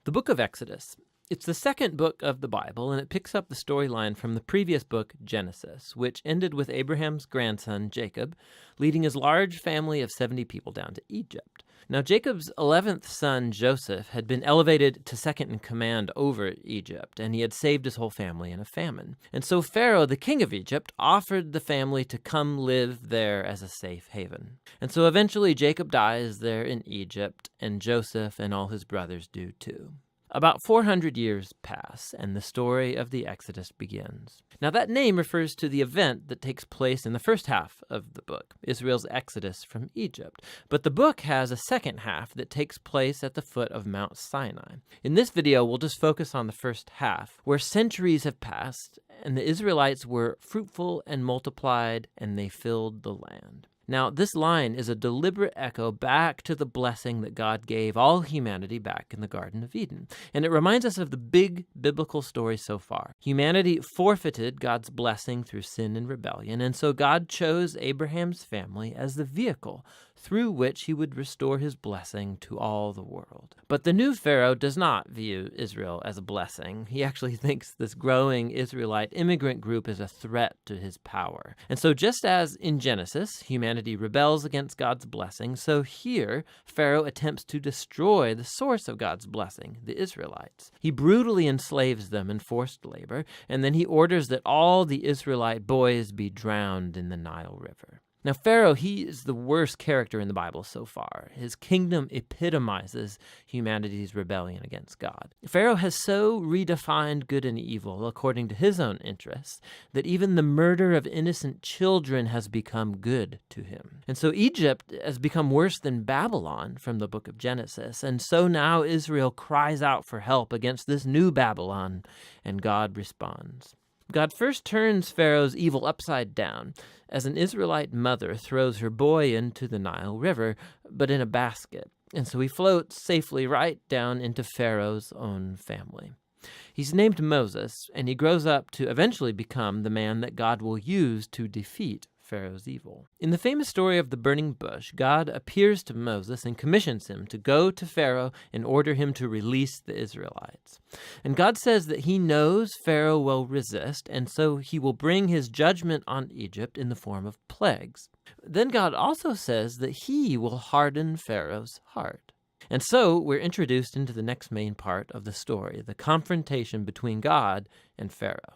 The book of Exodus. It's the second book of the Bible, and it picks up the storyline from the previous book, Genesis, which ended with Abraham's grandson, Jacob, leading his large family of 70 people down to Egypt. Now, Jacob's 11th son, Joseph, had been elevated to second in command over Egypt, and he had saved his whole family in a famine. And so Pharaoh, the king of Egypt, offered the family to come live there as a safe haven. And so eventually Jacob dies there in Egypt, and Joseph and all his brothers do too. About 400 years pass, and the story of the Exodus begins. Now, that name refers to the event that takes place in the first half of the book, Israel's exodus from Egypt. But the book has a second half that takes place at the foot of Mount Sinai. In this video, we'll just focus on the first half, where centuries have passed, and the Israelites were fruitful and multiplied, and they filled the land. Now, this line is a deliberate echo back to the blessing that God gave all humanity back in the Garden of Eden. And it reminds us of the big biblical story so far. Humanity forfeited God's blessing through sin and rebellion, and so God chose Abraham's family as the vehicle through which he would restore his blessing to all the world. But the new Pharaoh does not view Israel as a blessing. He actually thinks this growing Israelite immigrant group is a threat to his power. And so just as in Genesis, humanity rebels against God's blessing, so here Pharaoh attempts to destroy the source of God's blessing, the Israelites. He brutally enslaves them in forced labor, and then he orders that all the Israelite boys be drowned in the Nile River. Now, Pharaoh, he is the worst character in the Bible so far. His kingdom epitomizes humanity's rebellion against God. Pharaoh has so redefined good and evil according to his own interests that even the murder of innocent children has become good to him. And so Egypt has become worse than Babylon from the book of Genesis. And so now Israel cries out for help against this new Babylon, and God responds. God first turns Pharaoh's evil upside down as an Israelite mother throws her boy into the Nile River, but in a basket. And so he floats safely right down into Pharaoh's own family. He's named Moses, and he grows up to eventually become the man that God will use to defeat Pharaoh's evil. In the famous story of the burning bush, God appears to Moses and commissions him to go to Pharaoh and order him to release the Israelites. And God says that he knows Pharaoh will resist, and so he will bring his judgment on Egypt in the form of plagues. Then God also says that he will harden Pharaoh's heart. And so we're introduced into the next main part of the story, the confrontation between God and Pharaoh.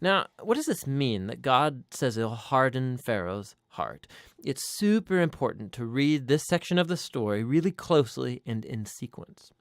Now, what does this mean that God says he'll harden Pharaoh's heart? It's super important to read this section of the story really closely and in sequence.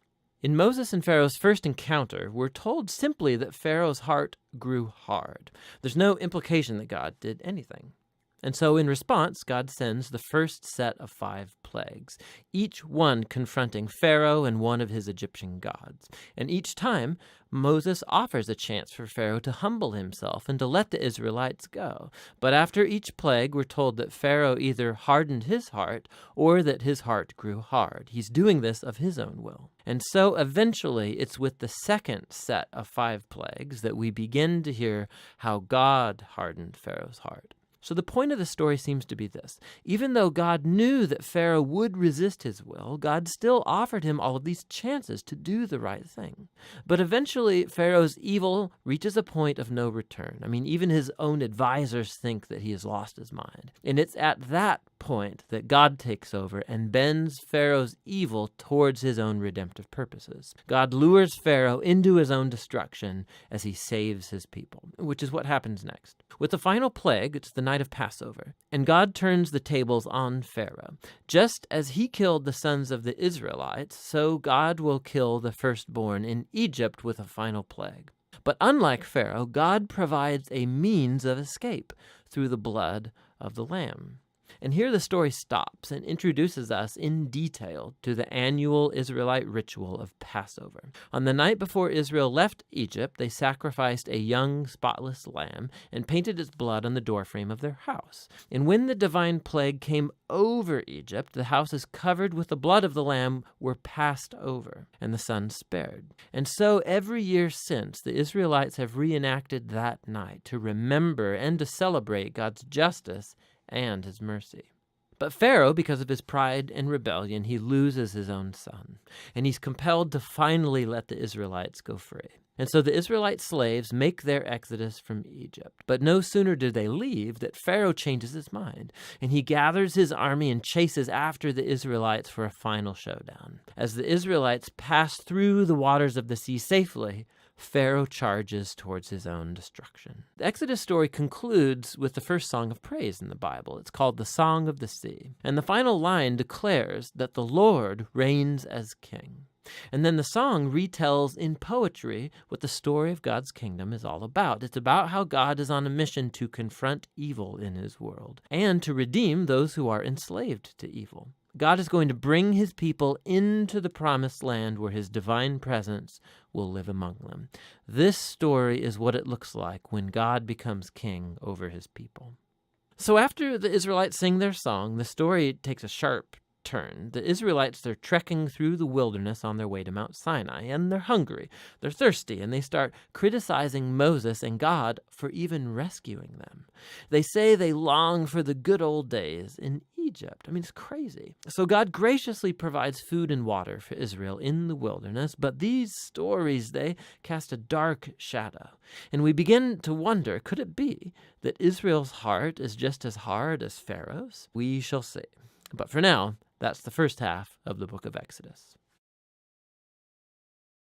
In Moses and Pharaoh's first encounter, we're told simply that Pharaoh's heart grew hard. There's no implication that God did anything. And so in response, God sends the first set of 5 plagues, each one confronting Pharaoh and one of his Egyptian gods. And each time, Moses offers a chance for Pharaoh to humble himself and to let the Israelites go. But after each plague, we're told that Pharaoh either hardened his heart or that his heart grew hard. He's doing this of his own will. And so eventually, it's with the second set of 5 plagues that we begin to hear how God hardened Pharaoh's heart. So the point of the story seems to be this. Even though God knew that Pharaoh would resist his will, God still offered him all of these chances to do the right thing. But eventually, Pharaoh's evil reaches a point of no return. I mean, even his own advisors think that he has lost his mind. And it's at that point that God takes over and bends Pharaoh's evil towards his own redemptive purposes. God lures Pharaoh into his own destruction as he saves his people, which is what happens next. With the final plague, it's the night of Passover, and God turns the tables on Pharaoh. Just as he killed the sons of the Israelites, so God will kill the firstborn in Egypt with a final plague. But unlike Pharaoh, God provides a means of escape through the blood of the Lamb. And here the story stops and introduces us in detail to the annual Israelite ritual of Passover. On the night before Israel left Egypt, they sacrificed a young, spotless lamb and painted its blood on the doorframe of their house. And when the divine plague came over Egypt, the houses covered with the blood of the lamb were passed over, and the son spared. And so every year since, the Israelites have reenacted that night to remember and to celebrate God's justice and his mercy. But Pharaoh, because of his pride and rebellion, he loses his own son, and he's compelled to finally let the Israelites go free. And so the Israelite slaves make their exodus from Egypt. But no sooner do they leave that Pharaoh changes his mind, and he gathers his army and chases after the Israelites for a final showdown. As the Israelites pass through the waters of the sea safely, Pharaoh charges towards his own destruction. The Exodus story concludes with the first song of praise in the Bible. It's called the Song of the Sea. And the final line declares that the Lord reigns as king. And then the song retells in poetry what the story of God's kingdom is all about. It's about how God is on a mission to confront evil in his world and to redeem those who are enslaved to evil. God is going to bring his people into the promised land where his divine presence will live among them. This story is what it looks like when God becomes king over his people. So after the Israelites sing their song, the story takes a sharp turn. The Israelites, they're trekking through the wilderness on their way to Mount Sinai, and they're hungry, they're thirsty, and they start criticizing Moses and God for even rescuing them. They say they long for the good old days in Egypt. I mean, it's crazy. So God graciously provides food and water for Israel in the wilderness, but these stories, they cast a dark shadow. And we begin to wonder, could it be that Israel's heart is just as hard as Pharaoh's? We shall see. But for now, that's the first half of the book of Exodus.